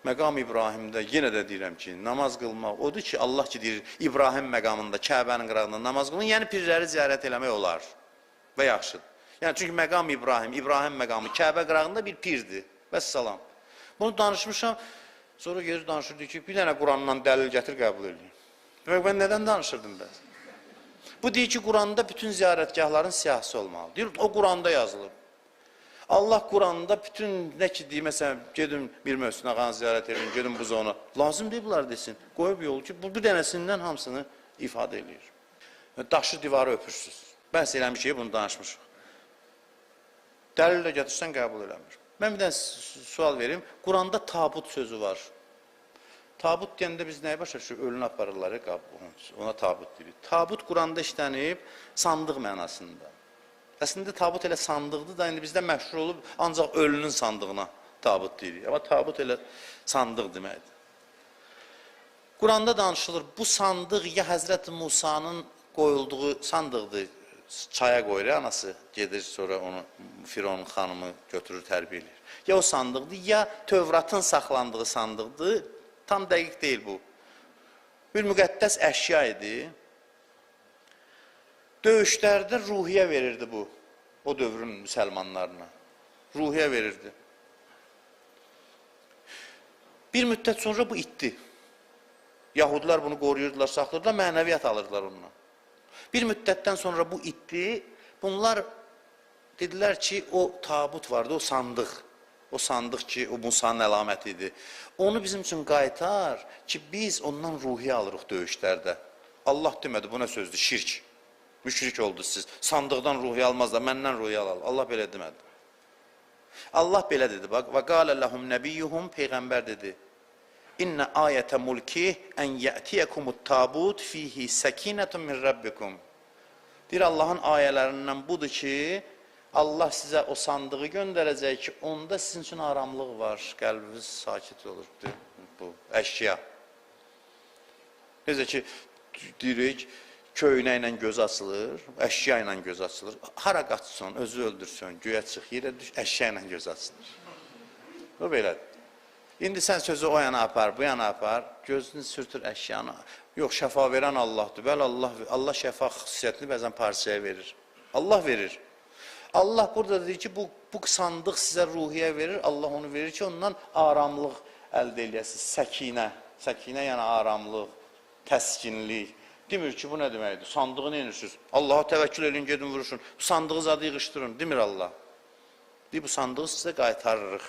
Məqam İbrahimdə yenə də deyirəm ki, namaz qılmaq odur ki, Allah ki deyir, İbrahim məqamında, Kəbənin qırağında namaz qılın, yəni pirləri ziyarət eləmək olar və yaxşıdır. Yəni, çünki məqam İbrahim məqamı Kəbə qırağında bir pirdir. Vəssalam. Bunu danışmışam, sonra gedir danışırdı ki, bir dənə Qurandan dəlil gətir, qəbul edin. Və mən nədən danışırdım bəs? Bu deyir ki, Quranda bütün ziyarətgahların siyahısı olmalı. Deyir, o Quranda yazılır. Allah Quranda bütün, nə ki deyir, məsələn, gedin bir Möhsün ağanı ziyarət edin, gedin bu zona. Lazım deyil bunlar desin. Qoyub yolu ki, bu dənəsindən hamısını ifadə edir. Daşı divarı öpürsünüz. Bəhs eləmişik, bunu danışmışıq. Dəlillə gətirsən, qəbul eləmir. Mən bir dənə sual verim. Quranda tabut sözü var. Tabut deyəndə biz nəyə başa düşürük? Ölünü aparırlar, ona tabut deyilir. Tabut Quranda işlənib, sandıq mənasında. Əslində tabut elə sandıqdır da, indi bizdə məşhur olub, ancaq ölünün sandığına tabut deyilir. Amma tabut elə sandıq deməkdir. Quranda danışılır, bu sandıq ya Həzrəti Musanın qoyulduğu sandıqdır, çaya qoyur, anası gedir, sonra onu Fironun xanımı götürür, tərbiyə edir. Ya o sandıqdır, ya Tövratın saxlandığı sandıqdır, tam dəqiq deyil bu. Bir müqəddəs əşya idi. Döyüşlərdə ruhiyyə verirdi bu, o dövrün müsəlmanlarına. Ruhiyyə verirdi. Bir müddət sonra bu itdi. Yahudiler bunu qoruyurdular, saxlayırdılar, mənəviyyat alırdılar onunla. Bir müddətdən sonra bu itdi. Bunlar dedilər ki, o tabut vardı, o sandıq. O sandıq ki, o Musa'nın əlaməti idi. Onu bizim üçün qaytar ki, biz ondan ruhiyyə alırıq döyüşlərdə. Allah demədi, bu nə sözdür? Şirk. Müşrik oldu siz. Sandıqdan ruhiyyə almazlar, məndən ruhiyyə alır. Allah belə demədi. Allah belə dedi. Və qalə ləhum nəbiyyuhum, Peyğəmbər dedi. İnnə ayətə mulki ən yətiyəkumut tabut fihi səkinətun min rabbikum. Deyir, Allahın ayələrindən budur ki, Allah sizə o sandığı göndərəcək ki, onda sizin üçün aramlıq var, qəlbiniz sakit olur. Bu əşya. Necə ki, deyirik, köynə ilə göz açılır, əşya ilə göz açılır. Hara qaçsın, özü öldürsün, göyə çıx, yerə düş, əşya ilə göz açılır. O belədir. İndi sən sözü o yana apar, bu yana apar, gözünü sürtür əşyanı. Yox, şəfa verən Allahdır. Bəli, Allah şəfa xüsusiyyətini bəzən parçaya verir. Allah verir. Allah burada deyir ki, bu sandıq sizə ruhiyyə verir, Allah onu verir ki, ondan aramlıq əldə eləyəsiniz, səkinə. Səkinə yəni aramlıq, təskinlik. Demir ki, bu nə deməkdir? Sandığı nə edirsiniz? Allaha təvəkkül edin, gedin vuruşun. Bu sandığı zadı yığışdırın, demir Allah. Deyir, bu sandığı sizə qaytarırıq.